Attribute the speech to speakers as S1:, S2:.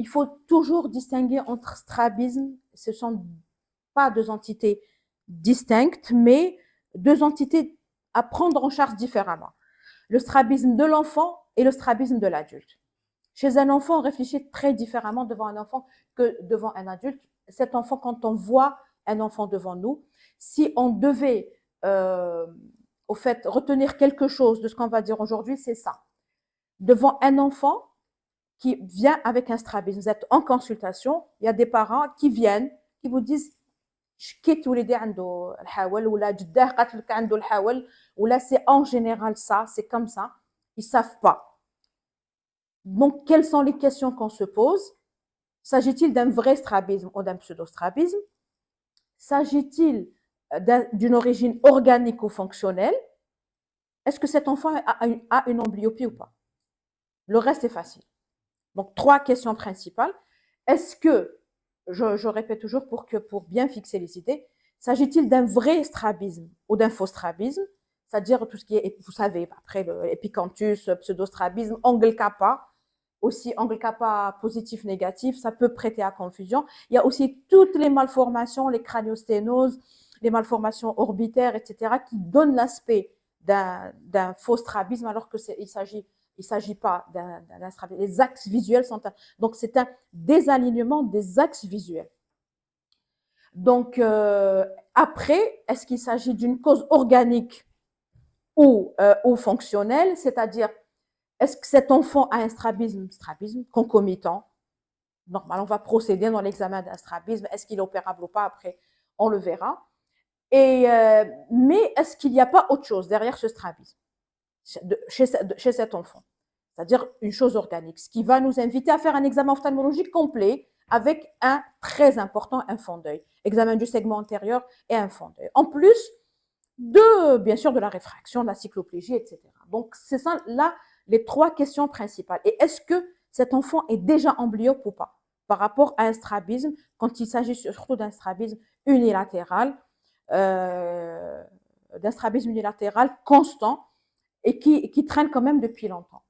S1: il faut toujours distinguer entre strabisme, ce ne sont pas deux entités distinctes, mais deux entités à prendre en charge différemment. Le strabisme de l'enfant et le strabisme de l'adulte. Chez un enfant, on réfléchit très différemment devant un enfant que devant un adulte. Cet enfant, quand on voit un enfant devant nous, si on devait, au fait, retenir quelque chose de ce qu'on va dire aujourd'hui, c'est ça. Devant un enfant qui vient avec un strabisme, vous êtes en consultation, il y a des parents qui viennent, qui vous disent شكيت وليدي عنده الحول ولا جداه قالت لك عنده الحول ولا c'est en général ça, c'est comme ça, ils savent pas. Donc quelles sont les questions qu'on se pose? S'agit-il d'un vrai strabisme ou d'un pseudostrabisme? S'agit-il d'une origine organique ou fonctionnelle? Est-ce que cet enfant a une amblyopie ou pas? Le reste est facile. Donc, trois questions principales. Est-ce que, je répète toujours pour bien fixer les idées, s'agit-il d'un vrai strabisme ou d'un faux strabisme? C'est-à-dire tout ce qui est, vous savez, après le épicanthus, pseudostrabisme, angle kappa, aussi angle kappa positif, négatif, ça peut prêter à confusion. Il y a aussi toutes les malformations, les craniosténoses, les malformations orbitaires, etc., qui donnent l'aspect d'un faux strabisme alors il s'agit pas d'un strabisme. Les axes visuels sont donc c'est un désalignement des axes visuels. Donc après, est-ce qu'il s'agit d'une cause organique ou fonctionnelle, c'est-à-dire est-ce que cet enfant a un strabisme concomitant? Normal, on va procéder dans l'examen d'un strabisme. Est-ce qu'il est opérable ou pas? Après, on le verra. Mais est-ce qu'il n'y a pas autre chose derrière ce strabisme chez cet enfant? C'est-à-dire une chose organique, ce qui va nous inviter à faire un examen ophtalmologique complet avec un très important, un fond d'œil, examen du segment antérieur et un fond d'œil. En plus bien sûr, de la réfraction, de la cycloplégie, etc. Donc, c'est ça, là, les trois questions principales. Et est-ce que cet enfant est déjà emblyope ou pas par rapport à un strabisme, quand il s'agit surtout d'un strabisme unilatéral, constant et qui traîne quand même depuis longtemps.